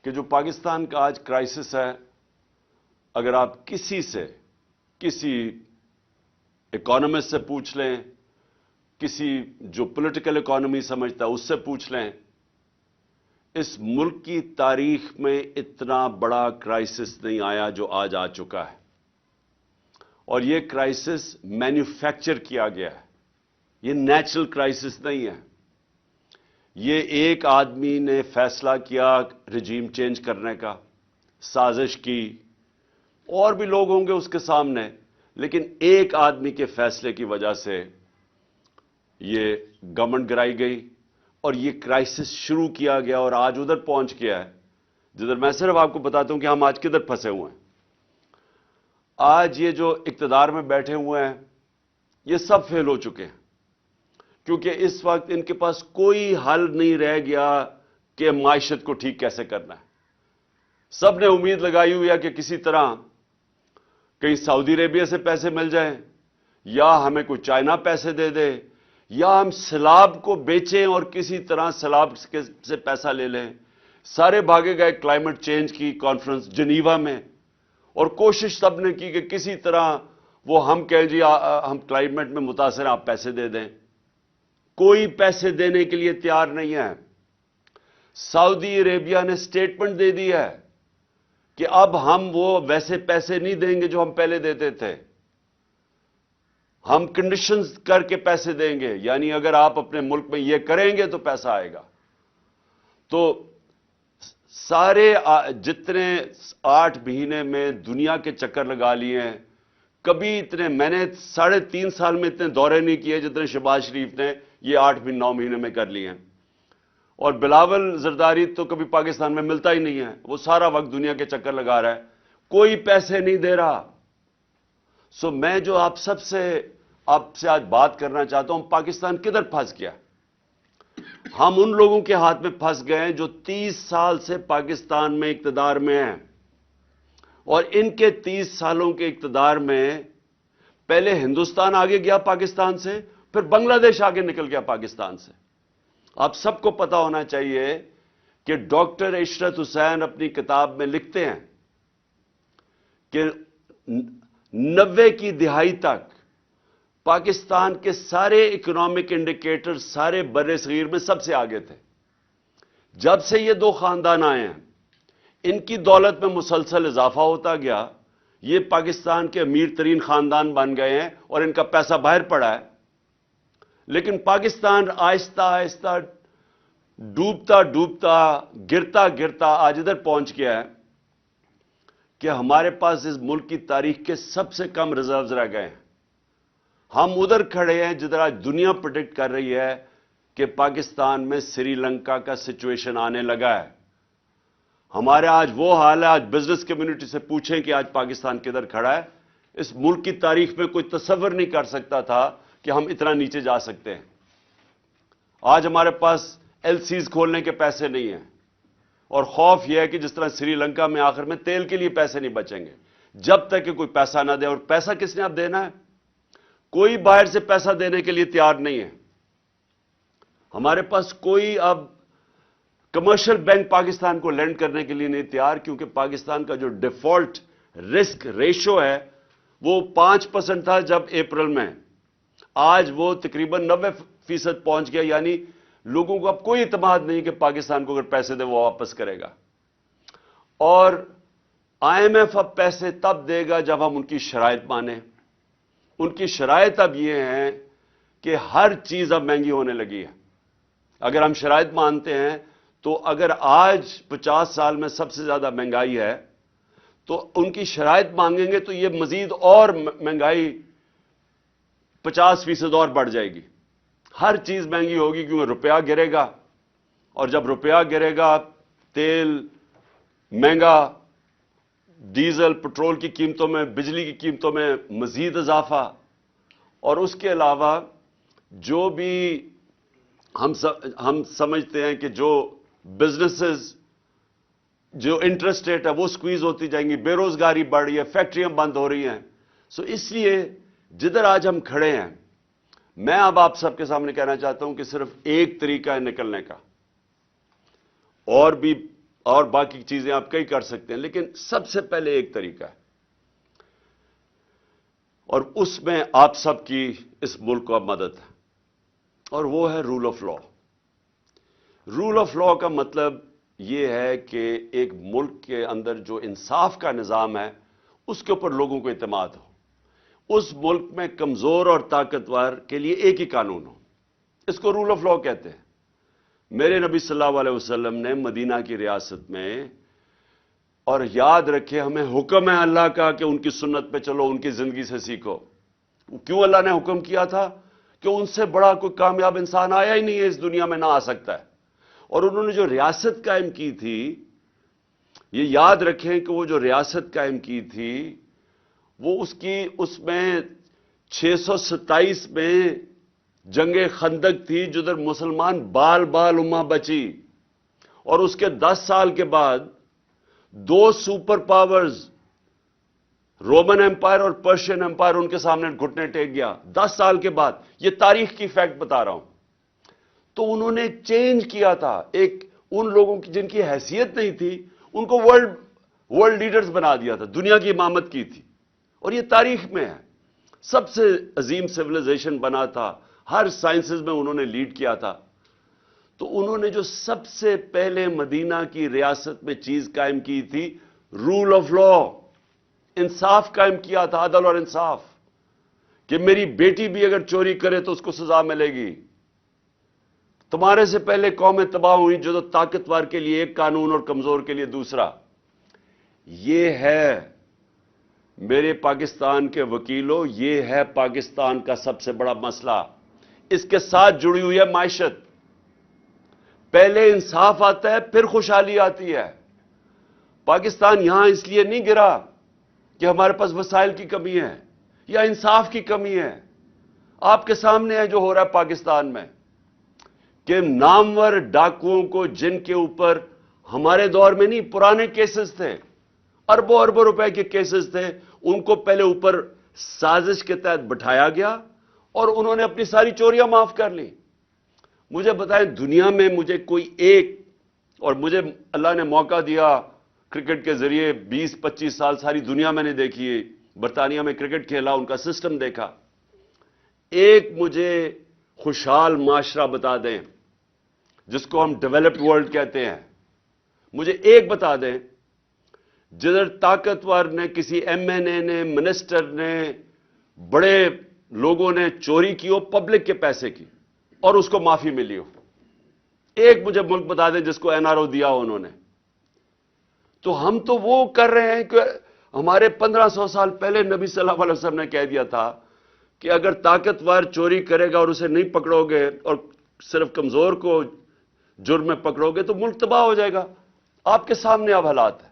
کہ جو پاکستان کا آج کرائسس ہے، اگر آپ کسی اکانومسٹ سے پوچھ لیں، کسی جو پولیٹیکل اکانومی سمجھتا ہے اس سے پوچھ لیں، اس ملک کی تاریخ میں اتنا بڑا کرائسس نہیں آیا جو آج آ چکا ہے۔ اور یہ کرائسس مینوفیکچر کیا گیا ہے، یہ نیچرل کرائسس نہیں ہے۔ یہ ایک آدمی نے فیصلہ کیا رجیم چینج کرنے کا، سازش کی، اور بھی لوگ ہوں گے اس کے سامنے، لیکن ایک آدمی کے فیصلے کی وجہ سے یہ گورنمنٹ گرائی گئی اور یہ کرائسس شروع کیا گیا اور آج ادھر پہنچ گیا ہے جدھر میں صرف آپ کو بتاتا ہوں کہ ہم آج کدھر پھنسے ہوئے ہیں۔ آج یہ جو اقتدار میں بیٹھے ہوئے ہیں یہ سب فیل ہو چکے ہیں، کیونکہ اس وقت ان کے پاس کوئی حل نہیں رہ گیا کہ معیشت کو ٹھیک کیسے کرنا ہے۔ سب نے امید لگائی ہوئی ہے کہ کسی طرح کہیں سعودی عربیہ سے پیسے مل جائیں، یا ہمیں کوئی چائنا پیسے دے دے، یا ہم سیلاب کو بیچیں اور کسی طرح سیلاب سے پیسہ لے لیں۔ سارے بھاگے گئے کلائمیٹ چینج کی کانفرنس جنیوا میں، اور کوشش سب نے کی کہ کسی طرح وہ ہم کہیں جی ہم کلائمیٹ میں متاثر ہیں، آپ پیسے دے دیں۔ کوئی پیسے دینے کے لیے تیار نہیں ہے۔ سعودی عربیہ نے سٹیٹمنٹ دے دی ہے کہ اب ہم وہ ویسے پیسے نہیں دیں گے جو ہم پہلے دیتے تھے، ہم کنڈیشنز کر کے پیسے دیں گے، یعنی اگر آپ اپنے ملک میں یہ کریں گے تو پیسہ آئے گا۔ تو سارے جتنے 8 مہینے میں دنیا کے چکر لگا لیے ہیں، کبھی اتنے میں نے 3.5 سال میں اتنے دورے نہیں کیے جتنے شہباز شریف نے یہ 8-9 مہینے میں کر لیے ہیں۔ اور بلاول زرداری تو کبھی پاکستان میں ملتا ہی نہیں ہے، وہ سارا وقت دنیا کے چکر لگا رہا ہے، کوئی پیسے نہیں دے رہا۔ سو میں جو آپ سے آج بات کرنا چاہتا ہوں، پاکستان کدھر پھنس گیا؟ ہم ان لوگوں کے ہاتھ میں پھنس گئے ہیں جو 30 سال سے پاکستان میں اقتدار میں ہیں، اور ان کے 30 سالوں کے اقتدار میں پہلے ہندوستان آگے گیا پاکستان سے، پھر بنگلہ دیش آگے نکل گیا پاکستان سے۔ آپ سب کو پتا ہونا چاہیے کہ ڈاکٹر عشرت حسین اپنی کتاب میں لکھتے ہیں کہ 90 کی دہائی تک پاکستان کے سارے اکنامک انڈیکیٹر سارے بر صغیر میں سب سے آگے تھے۔ جب سے یہ 2 خاندان آئے ہیں، ان کی دولت میں مسلسل اضافہ ہوتا گیا، یہ پاکستان کے امیر ترین خاندان بن گئے ہیں اور ان کا پیسہ باہر پڑا ہے۔ لیکن پاکستان آہستہ آہستہ ڈوبتا گرتا گرتا آج ادھر پہنچ گیا ہے کہ ہمارے پاس اس ملک کی تاریخ کے سب سے کم ریزروز رہ گئے ہیں۔ ہم ادھر کھڑے ہیں جدھر آج دنیا پریڈکٹ کر رہی ہے کہ پاکستان میں سری لنکا کا سچویشن آنے لگا ہے۔ ہمارے آج وہ حال ہے، آج بزنس کمیونٹی سے پوچھیں کہ آج پاکستان کدھر کھڑا ہے۔ اس ملک کی تاریخ میں کوئی تصور نہیں کر سکتا تھا کہ ہم اتنا نیچے جا سکتے ہیں۔ آج ہمارے پاس ایل سیز کھولنے کے پیسے نہیں ہیں، اور خوف یہ ہے کہ جس طرح سری لنکا میں آخر میں تیل کے لیے پیسے نہیں بچیں گے جب تک کہ کوئی پیسہ نہ دے۔ اور پیسہ کس نے اب دینا ہے؟ کوئی باہر سے پیسہ دینے کے لیے تیار نہیں ہے۔ ہمارے پاس کوئی اب کمرشل بینک پاکستان کو لینڈ کرنے کے لیے نہیں تیار، کیونکہ پاکستان کا جو ڈیفالٹ رسک ریشو ہے وہ 5% تھا جب اپریل میں، آج وہ تقریباً 90% پہنچ گیا، یعنی لوگوں کو اب کوئی اعتماد نہیں کہ پاکستان کو اگر پیسے دے وہ واپس کرے گا۔ اور آئی ایم ایف اب پیسے تب دے گا جب ہم ان کی شرائط مانیں۔ ان کی شرائط اب یہ ہیں کہ ہر چیز اب مہنگی ہونے لگی ہے۔ اگر ہم شرائط مانتے ہیں تو اگر آج 50 سال میں سب سے زیادہ مہنگائی ہے تو ان کی شرائط مانگیں گے تو یہ مزید اور مہنگائی 50% اور بڑھ جائے گی۔ ہر چیز مہنگی ہوگی کیونکہ روپیہ گرے گا، اور جب روپیہ گرے گا تیل مہنگا، ڈیزل پٹرول کی قیمتوں میں، بجلی کی قیمتوں میں مزید اضافہ، اور اس کے علاوہ جو بھی ہم سمجھتے ہیں کہ جو بزنسز جو انٹرسٹ ریٹ ہے وہ سکویز ہوتی جائیں گی، بے روزگاری بڑھ رہی ہے، فیکٹریاں بند ہو رہی ہیں۔ سو اس لیے جدھر آج ہم کھڑے ہیں، میں اب آپ سب کے سامنے کہنا چاہتا ہوں کہ صرف ایک طریقہ ہے نکلنے کا، اور بھی اور باقی چیزیں آپ کئی کر سکتے ہیں، لیکن سب سے پہلے ایک طریقہ ہے، اور اس میں آپ سب کی اس ملک کو مدد ہے، اور وہ ہے rule of law. Rule of law کا مطلب یہ ہے کہ ایک ملک کے اندر جو انصاف کا نظام ہے اس کے اوپر لوگوں کو اعتماد ہو، اس ملک میں کمزور اور طاقتور کے لیے ایک ہی قانون ہو، اس کو رول آف لا کہتے ہیں۔ میرے نبی صلی اللہ علیہ وسلم نے مدینہ کی ریاست میں، اور یاد رکھے ہمیں حکم ہے اللہ کا کہ ان کی سنت پہ چلو، ان کی زندگی سے سیکھو۔ کیوں اللہ نے حکم کیا تھا؟ کہ ان سے بڑا کوئی کامیاب انسان آیا ہی نہیں ہے اس دنیا میں، نہ آ سکتا ہے۔ اور انہوں نے جو ریاست قائم کی تھی، یہ یاد رکھیں کہ وہ جو ریاست قائم کی تھی وہ اس میں 627 میں جنگ خندق تھی، جدھر مسلمان بال بال امہ بچی، اور اس کے 10 سال کے بعد 2 سپر پاورز رومن امپائر اور پرشین امپائر ان کے سامنے گھٹنے ٹیک گیا 10 سال کے بعد۔ یہ تاریخ کی فیکٹ بتا رہا ہوں۔ تو انہوں نے چینج کیا تھا، ان لوگوں کی جن کی حیثیت نہیں تھی ان کو ورلڈ لیڈرز بنا دیا تھا، دنیا کی امامت کی تھی، اور یہ تاریخ میں ہے۔ سب سے عظیم سیولائزیشن بنا تھا، ہر سائنسز میں انہوں نے لیڈ کیا تھا۔ تو انہوں نے جو سب سے پہلے مدینہ کی ریاست میں چیز قائم کی تھی، رول آف لا، انصاف قائم کیا تھا، عدل اور انصاف، کہ میری بیٹی بھی اگر چوری کرے تو اس کو سزا ملے گی۔ تمہارے سے پہلے قومیں تباہ ہوئی جو طاقتور کے لیے ایک قانون اور کمزور کے لیے دوسرا۔ یہ ہے میرے پاکستان کے وکیلوں، یہ ہے پاکستان کا سب سے بڑا مسئلہ۔ اس کے ساتھ جڑی ہوئی ہے معیشت۔ پہلے انصاف آتا ہے، پھر خوشحالی آتی ہے۔ پاکستان یہاں اس لیے نہیں گرا کہ ہمارے پاس وسائل کی کمی ہے یا انصاف کی کمی ہے۔ آپ کے سامنے ہے جو ہو رہا ہے پاکستان میں، کہ نامور ڈاکوؤں کو، جن کے اوپر ہمارے دور میں نہیں، پرانے کیسز تھے، اربوں اربوں روپے کے کیسز تھے، ان کو پہلے اوپر سازش کے تحت بٹھایا گیا اور انہوں نے اپنی ساری چوریاں معاف کر لی۔ مجھے بتائیں، دنیا میں مجھے کوئی ایک، اور مجھے اللہ نے موقع دیا کرکٹ کے ذریعے 20-25 سال ساری دنیا میں نے دیکھی ہے، برطانیہ میں کرکٹ کھیلا، ان کا سسٹم دیکھا، ایک مجھے خوشحال معاشرہ بتا دیں جس کو ہم ڈیولپڈ ورلڈ کہتے ہیں، مجھے ایک بتا دیں جدھر طاقتور نے، کسی ایم این اے نے، منسٹر نے، بڑے لوگوں نے چوری کی ہو پبلک کے پیسے کی اور اس کو معافی ملی ہو۔ ایک مجھے ملک بتا دیں جس کو این آر او دیا ہو انہوں نے۔ تو ہم تو وہ کر رہے ہیں کہ ہمارے 1500 سال پہلے نبی صلی اللہ علیہ وسلم نے کہہ دیا تھا کہ اگر طاقتور چوری کرے گا اور اسے نہیں پکڑو گے اور صرف کمزور کو جرم میں پکڑو گے تو ملک تباہ ہو جائے گا۔ آپ کے سامنے اب حالات ہیں۔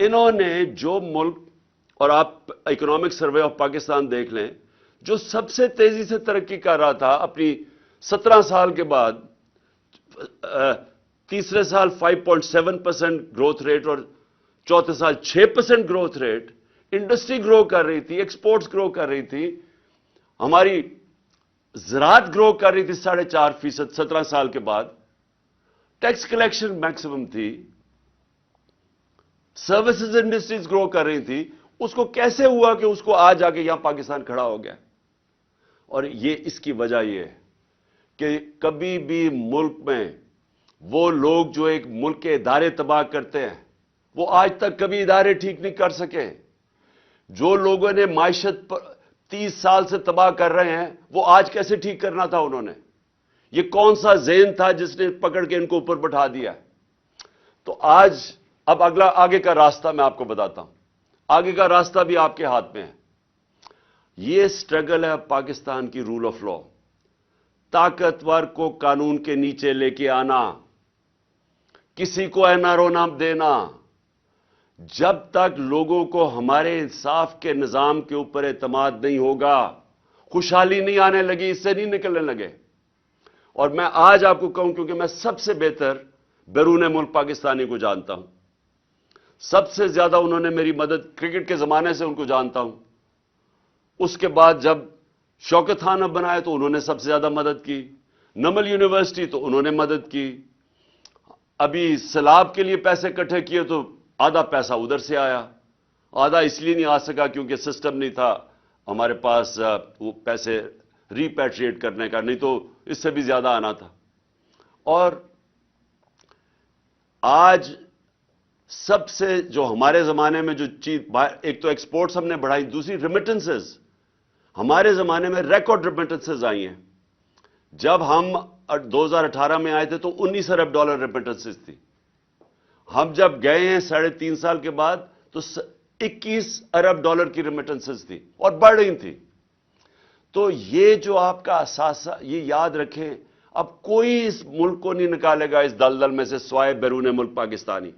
انہوں نے جو ملک، اور آپ اکنامک سروے آف پاکستان دیکھ لیں، جو سب سے تیزی سے ترقی کر رہا تھا اپنی 17 سال کے بعد، تیسرے سال 5.7% گروتھ ریٹ اور چوتھے سال 6% گروتھ ریٹ، انڈسٹری گرو کر رہی تھی، ایکسپورٹس گرو کر رہی تھی، ہماری زراعت گرو کر رہی تھی 4.5%۔ 17 سال کے بعد ٹیکس کلیکشن میکسیمم تھی، سروسز انڈسٹریز گرو کر رہی تھی۔ اس کو کیسے ہوا کہ اس کو آج آ کے یہاں پاکستان کھڑا ہو گیا؟ اور یہ اس کی وجہ یہ ہے کہ کبھی بھی ملک میں وہ لوگ جو ایک ملک کے ادارے تباہ کرتے ہیں، وہ آج تک کبھی ادارے ٹھیک نہیں کر سکے۔ جو لوگوں نے معیشت 30 سال سے تباہ کر رہے ہیں، وہ آج کیسے ٹھیک کرنا تھا انہوں نے؟ یہ کون سا ذہن تھا جس نے پکڑ کے ان کو اوپر بٹھا دیا؟ تو آج اب آگے کا راستہ میں آپ کو بتاتا ہوں۔ آگے کا راستہ بھی آپ کے ہاتھ میں ہے۔ یہ سٹرگل ہے پاکستان کی رول آف لا، طاقتور کو قانون کے نیچے لے کے آنا، کسی کو این آر او نام دینا۔ جب تک لوگوں کو ہمارے انصاف کے نظام کے اوپر اعتماد نہیں ہوگا، خوشحالی نہیں آنے لگی، اس سے نہیں نکلنے لگے۔ اور میں آج آپ کو کہوں، کیونکہ میں سب سے بہتر بیرون ملک پاکستانی کو جانتا ہوں، سب سے زیادہ انہوں نے میری مدد کرکٹ کے زمانے سے ان کو جانتا ہوں۔ اس کے بعد جب شوکت خان بنائے تو انہوں نے سب سے زیادہ مدد کی، نمل یونیورسٹی تو انہوں نے مدد کی، ابھی سیلاب کے لیے پیسے اکٹھے کیے تو آدھا پیسہ ادھر سے آیا، آدھا اس لیے نہیں آ سکا کیونکہ سسٹم نہیں تھا ہمارے پاس وہ پیسے ریپیٹریٹ کرنے کا، نہیں تو اس سے بھی زیادہ آنا تھا۔ اور آج سب سے جو ہمارے زمانے میں جو چیز، ایک تو ایکسپورٹس ہم نے بڑھائی، دوسری ریمیٹنسز۔ ہمارے زمانے میں ریکارڈ ریمیٹنسز آئی ہیں۔ جب ہم 2018 میں آئے تھے تو $19 ارب ریمیٹنسز تھی۔ ہم جب گئے ہیں 3.5 سال کے بعد تو $21 ارب کی ریمیٹنسز تھی اور بڑھ رہی تھی۔ تو یہ جو آپ کا اثاثہ، یہ یاد رکھیں، اب کوئی اس ملک کو نہیں نکالے گا اس دلدل میں سے سوائے بیرون ملک پاکستانی۔